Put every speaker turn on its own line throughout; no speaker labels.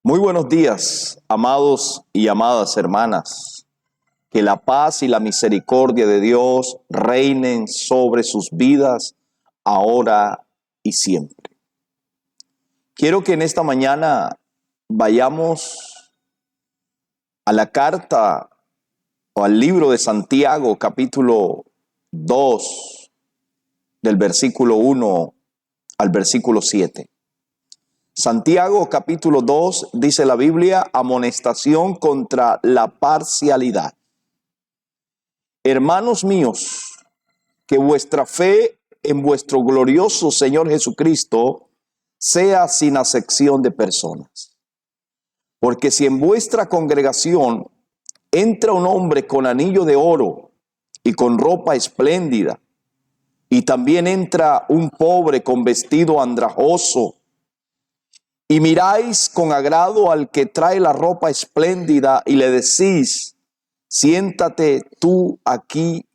Muy buenos días, amados y amadas hermanas. Que la paz y la misericordia de Dios reinen sobre sus vidas ahora y siempre. Quiero que en esta mañana vayamos a la carta o al libro de Santiago, capítulo 2, del versículo 1 al versículo 7. Santiago capítulo 2 dice la Biblia: amonestación contra la parcialidad. Hermanos míos, que vuestra fe en vuestro glorioso Señor Jesucristo sea sin acepción de personas. Porque si en vuestra congregación entra un hombre con anillo de oro y con ropa espléndida, y también entra un pobre con vestido andrajoso, y miráis con agrado al que trae la ropa espléndida y le decís: siéntate tú aquí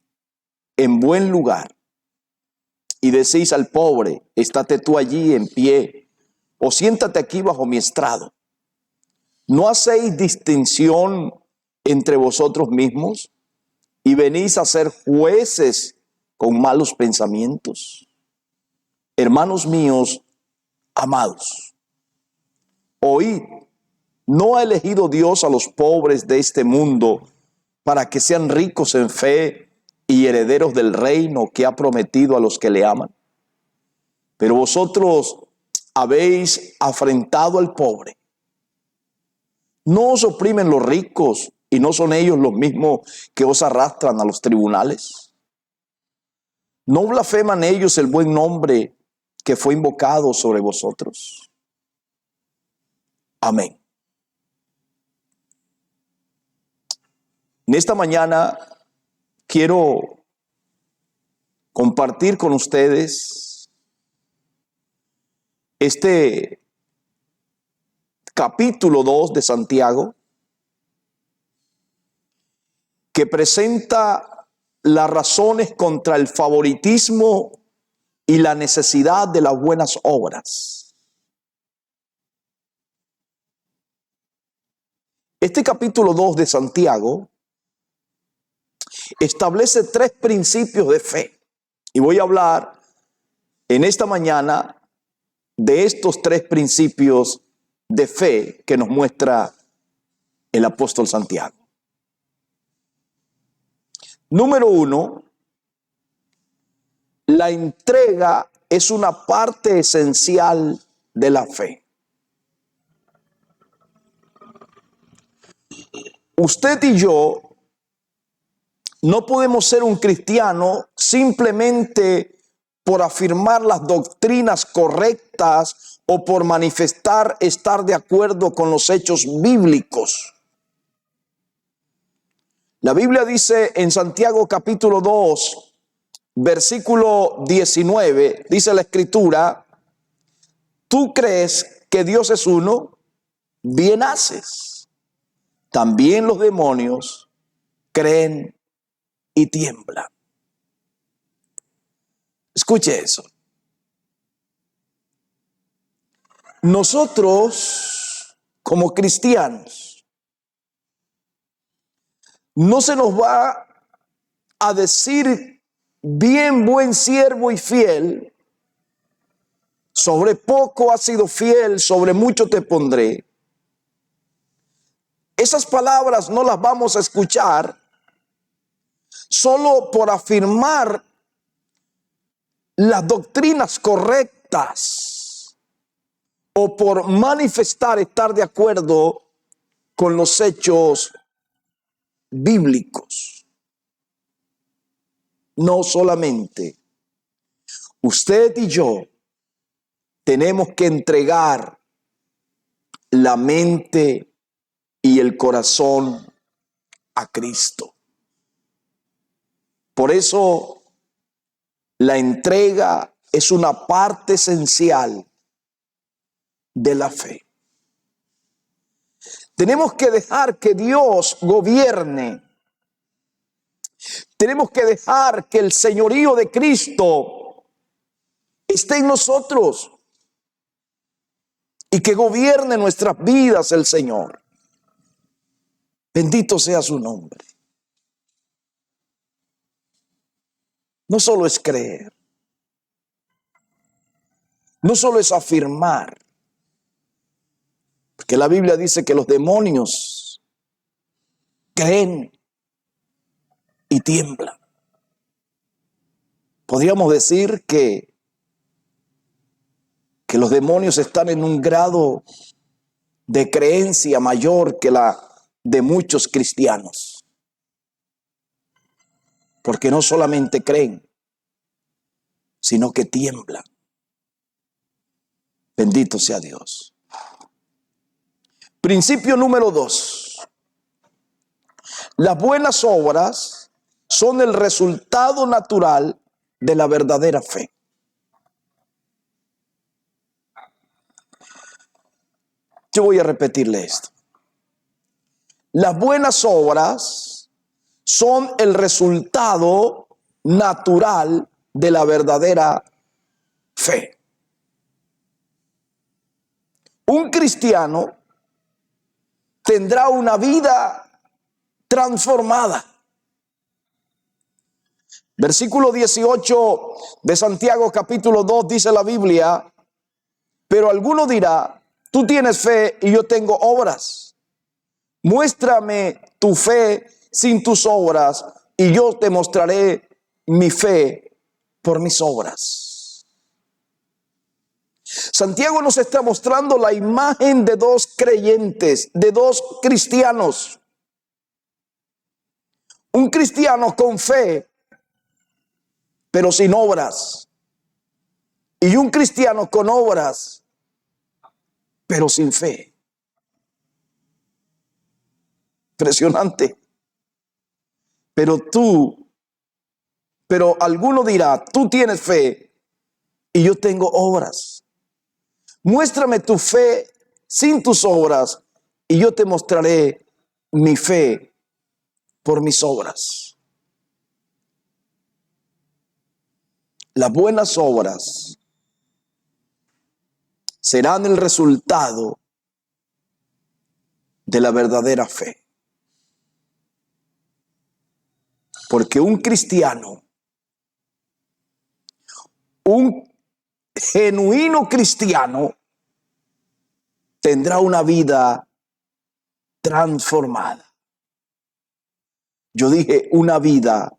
en buen lugar. Y decís al pobre: estate tú allí en pie, o siéntate aquí bajo mi estrado. ¿No hacéis distinción entre vosotros mismos y venís a ser jueces con malos pensamientos? Hermanos míos, amados, oíd. ¿No ha elegido Dios a los pobres de este mundo para que sean ricos en fe y herederos del reino que ha prometido a los que le aman? Pero vosotros habéis afrentado al pobre. ¿No os oprimen los ricos y no son ellos los mismos que os arrastran a los tribunales? ¿No blasfeman ellos el buen nombre que fue invocado sobre vosotros? Amén. En esta mañana quiero compartir con ustedes este capítulo 2 de Santiago, que presenta las razones contra el favoritismo y la necesidad de las buenas obras. Este capítulo 2 de Santiago establece tres principios de fe. Y voy a hablar en esta mañana de estos tres principios de fe que nos muestra el apóstol Santiago. Número 1, la entrega es una parte esencial de la fe. Usted y yo no podemos ser un cristiano simplemente por afirmar las doctrinas correctas o por manifestar estar de acuerdo con los hechos bíblicos. La Biblia dice en Santiago capítulo 2, versículo 19, dice la Escritura: tú crees que Dios es uno, bien haces. También los demonios creen y tiemblan. Escuche eso. Nosotros, como cristianos, no se nos va a decir: bien, buen siervo y fiel, sobre poco has sido fiel, sobre mucho te pondré. Esas palabras no las vamos a escuchar solo por afirmar las doctrinas correctas o por manifestar estar de acuerdo con los hechos bíblicos. No solamente. Usted y yo tenemos que entregar la mente y el corazón a Cristo. Por eso la entrega es una parte esencial de la fe. Tenemos que dejar que Dios gobierne. Tenemos que dejar que el señorío de Cristo esté en nosotros. y que gobierne nuestras vidas el Señor. Bendito sea su nombre. No solo es creer, no solo es afirmar, porque la Biblia dice que los demonios creen y tiemblan. Podríamos decir que los demonios están en un grado de creencia mayor que la de muchos cristianos, porque no solamente creen, sino que tiemblan. Bendito sea Dios. Principio número 2. Las buenas obras son el resultado natural de la verdadera fe. Yo voy a repetirle esto. Las buenas obras son el resultado natural de la verdadera fe. Un cristiano tendrá una vida transformada. Versículo 18 de Santiago capítulo 2 dice la Biblia: pero alguno dirá, tú tienes fe y yo tengo obras. Muéstrame tu fe sin tus obras y yo te mostraré mi fe por mis obras. Santiago nos está mostrando la imagen de dos creyentes, de dos cristianos. Un cristiano con fe, pero sin obras. Y un cristiano con obras, pero sin fe. Impresionante. Pero alguno dirá, tú tienes fe y yo tengo obras. Muéstrame tu fe sin tus obras y yo te mostraré mi fe por mis obras. Las buenas obras serán el resultado de la verdadera fe. Porque un cristiano, un genuino cristiano, tendrá una vida transformada. Yo dije una vida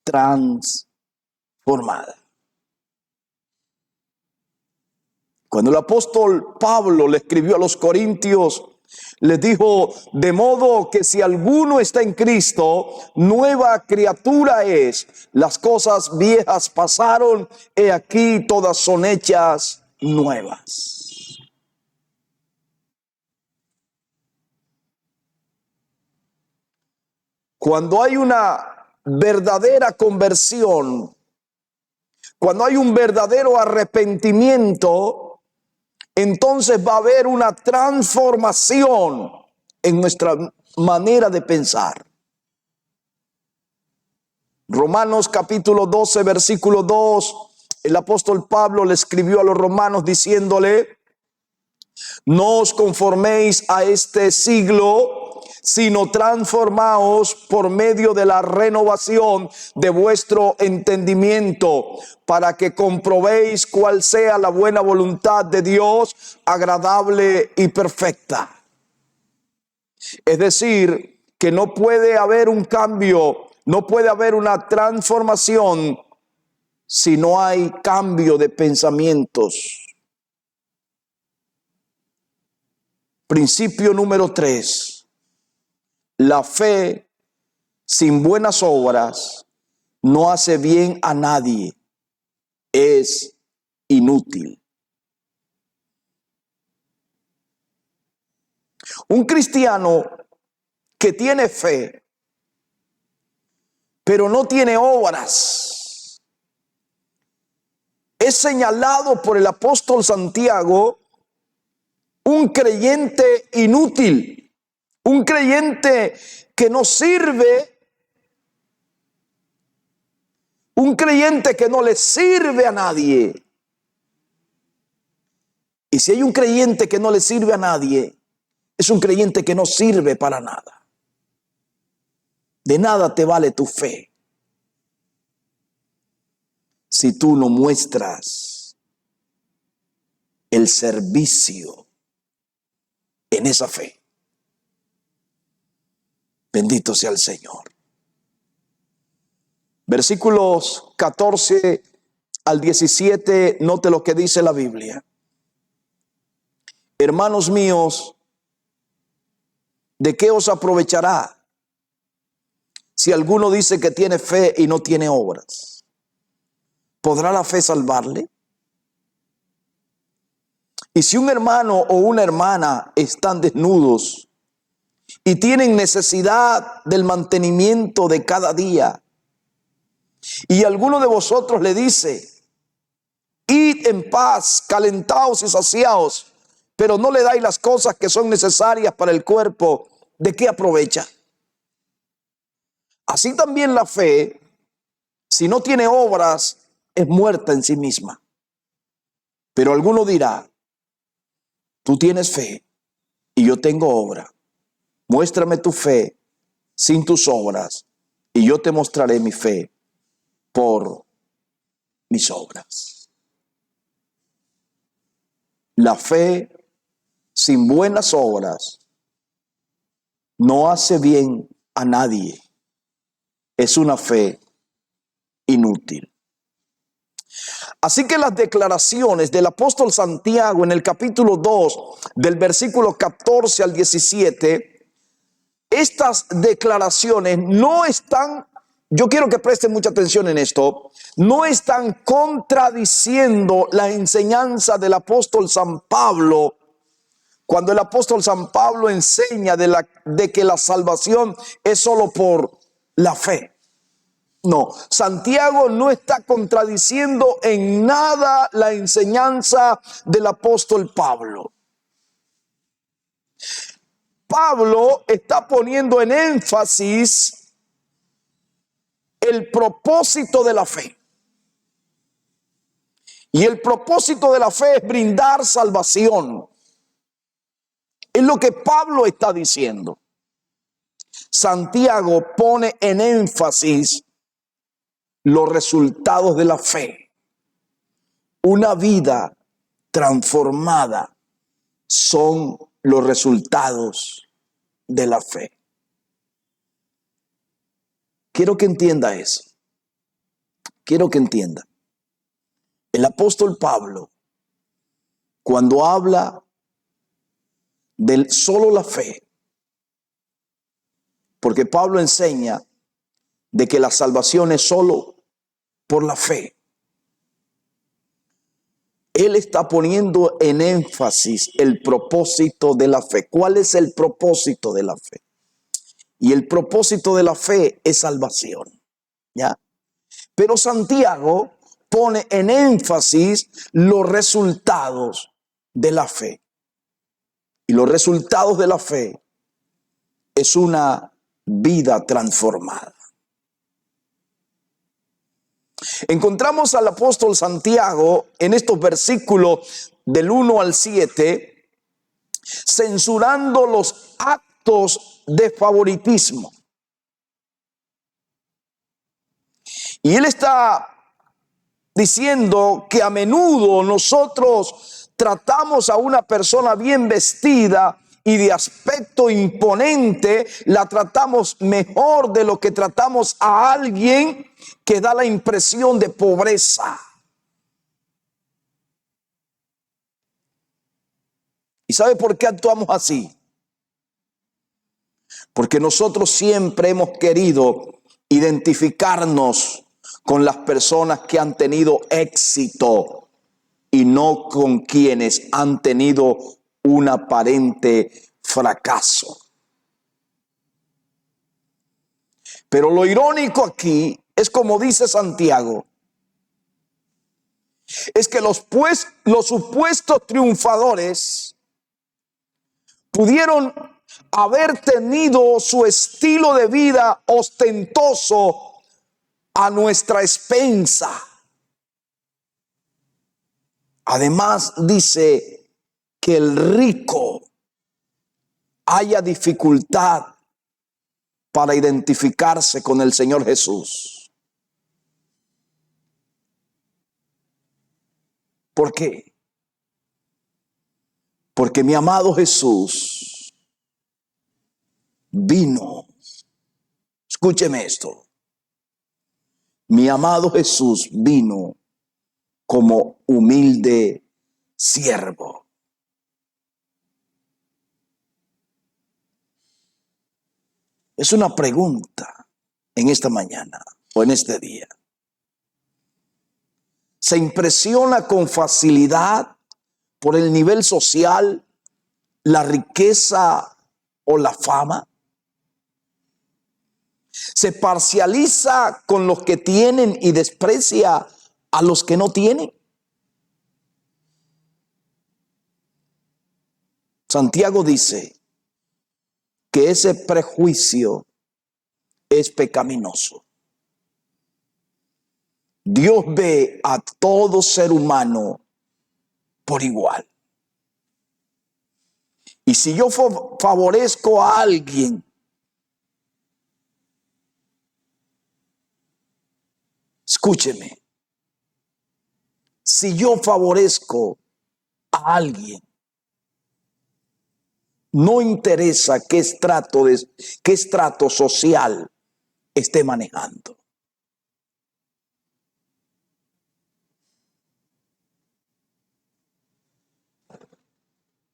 transformada. Cuando el apóstol Pablo le escribió a los Corintios, les dijo: de modo que si alguno está en Cristo, nueva criatura es. Las cosas viejas pasaron, he aquí todas son hechas nuevas. Cuando hay una verdadera conversión, cuando hay un verdadero arrepentimiento, entonces va a haber una transformación en nuestra manera de pensar. Romanos capítulo 12, versículo 2, el apóstol Pablo le escribió a los romanos diciéndole: no os conforméis a este siglo, sino transformaos por medio de la renovación de vuestro entendimiento, para que comprobéis cuál sea la buena voluntad de Dios, agradable y perfecta. Es decir, que no puede haber un cambio, no puede haber una transformación si no hay cambio de pensamientos. Principio número 3. La fe sin buenas obras no hace bien a nadie, es inútil. Un cristiano que tiene fe, pero no tiene obras, es señalado por el apóstol Santiago un creyente inútil, un creyente que no sirve, un creyente que no le sirve a nadie. Y si hay un creyente que no le sirve a nadie, es un creyente que no sirve para nada. De nada te vale tu fe si tú no muestras el servicio en esa fe. Bendito sea el Señor. Versículos 14 al 17, note lo que dice la Biblia. Hermanos míos, ¿de qué os aprovechará si alguno dice que tiene fe y no tiene obras? ¿Podrá la fe salvarle? Y si un hermano o una hermana están desnudos y tienen necesidad del mantenimiento de cada día, y alguno de vosotros le dice, id en paz, calentaos y saciaos, pero no le dais las cosas que son necesarias para el cuerpo, ¿de qué aprovecha? Así también la fe, si no tiene obras, es muerta en sí misma. Pero alguno dirá, tú tienes fe y yo tengo obra. Muéstrame tu fe sin tus obras y yo te mostraré mi fe por mis obras. La fe sin buenas obras no hace bien a nadie. Es una fe inútil. Así que las declaraciones del apóstol Santiago en el capítulo 2, del versículo 14 al 17, estas declaraciones no están, yo quiero que presten mucha atención en esto, no están contradiciendo la enseñanza del apóstol San Pablo, cuando el apóstol San Pablo enseña de que la salvación es solo por la fe. No, Santiago no está contradiciendo en nada la enseñanza del apóstol Pablo. Pablo está poniendo en énfasis el propósito de la fe. Y el propósito de la fe es brindar salvación. Es lo que Pablo está diciendo. Santiago pone en énfasis los resultados de la fe. Una vida transformada son los resultados de la fe. Quiero que entienda eso. Quiero que entienda. El apóstol Pablo, cuando habla de solo la fe, porque Pablo enseña de que la salvación es solo por la fe. Él está poniendo en énfasis el propósito de la fe. ¿Cuál es el propósito de la fe? Y el propósito de la fe es salvación, ¿ya? Pero Santiago pone en énfasis los resultados de la fe. Y los resultados de la fe es una vida transformada. Encontramos al apóstol Santiago en estos versículos del 1 al 7 censurando los actos de favoritismo. Y él está diciendo que a menudo nosotros tratamos a una persona bien vestida y de aspecto imponente, la tratamos mejor de lo que tratamos a alguien que da la impresión de pobreza. ¿Y sabe por qué actuamos así? Porque nosotros siempre hemos querido identificarnos con las personas que han tenido éxito y no con quienes han tenido un aparente fracaso. Pero lo irónico aquí es, como dice Santiago, es que los supuestos triunfadores pudieron haber tenido su estilo de vida ostentoso a nuestra expensa. Además, dice que el rico haya dificultad para identificarse con el Señor Jesús. ¿Por qué? Porque mi amado Jesús vino. Escúcheme esto. Mi amado Jesús vino como humilde siervo. Es una pregunta en esta mañana o en este día. ¿Se impresiona con facilidad por el nivel social, la riqueza o la fama? ¿Se parcializa con los que tienen y desprecia a los que no tienen? Santiago dice que ese prejuicio es pecaminoso. Dios ve a todo ser humano por igual. Y si yo favorezco a alguien, escúcheme, si yo favorezco a alguien, no interesa qué estrato social esté manejando.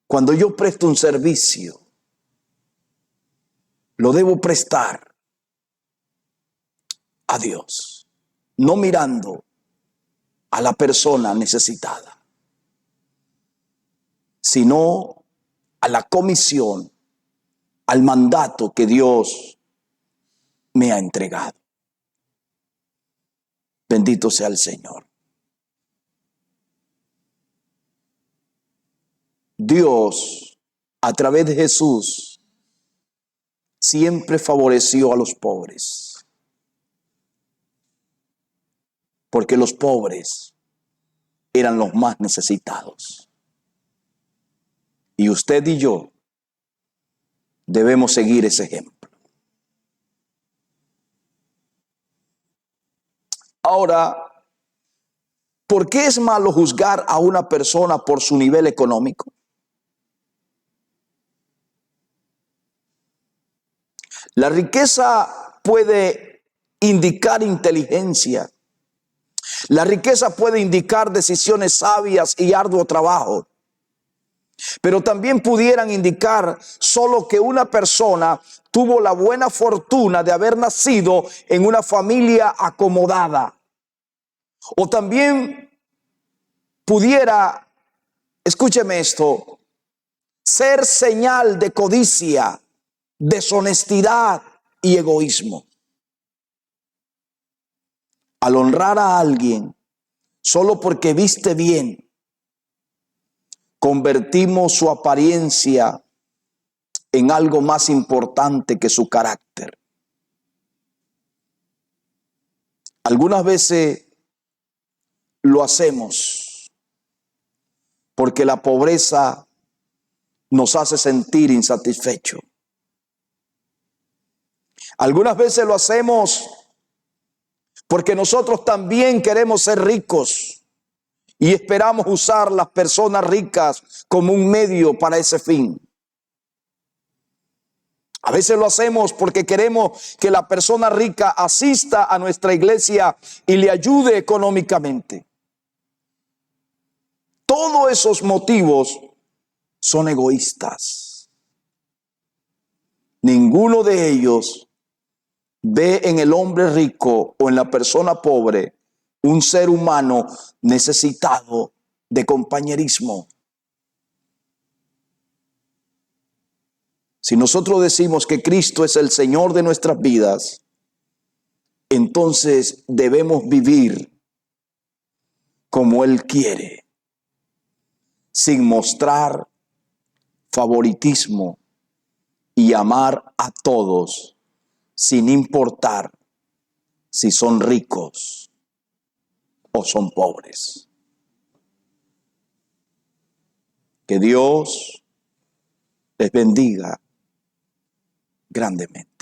Cuando yo presto un servicio, lo debo prestar a Dios, no mirando a la persona necesitada, sino a la comisión, al mandato que Dios me ha entregado. Bendito sea el Señor. Dios, a través de Jesús, siempre favoreció a los pobres, porque los pobres eran los más necesitados. Y usted y yo debemos seguir ese ejemplo. Ahora, ¿por qué es malo juzgar a una persona por su nivel económico? La riqueza puede indicar inteligencia. La riqueza puede indicar decisiones sabias y arduo trabajo. Pero también pudieran indicar solo que una persona tuvo la buena fortuna de haber nacido en una familia acomodada. O también pudiera, escúcheme esto, ser señal de codicia, deshonestidad y egoísmo. Al honrar a alguien solo porque viste bien, convertimos su apariencia en algo más importante que su carácter. Algunas veces lo hacemos porque la pobreza nos hace sentir insatisfechos. Algunas veces lo hacemos porque nosotros también queremos ser ricos y esperamos usar las personas ricas como un medio para ese fin. A veces lo hacemos porque queremos que la persona rica asista a nuestra iglesia y le ayude económicamente. Todos esos motivos son egoístas. Ninguno de ellos ve en el hombre rico o en la persona pobre un ser humano necesitado de compañerismo. Si nosotros decimos que Cristo es el Señor de nuestras vidas, entonces debemos vivir como Él quiere, sin mostrar favoritismo y amar a todos, sin importar si son ricos o son pobres. Que Dios les bendiga grandemente.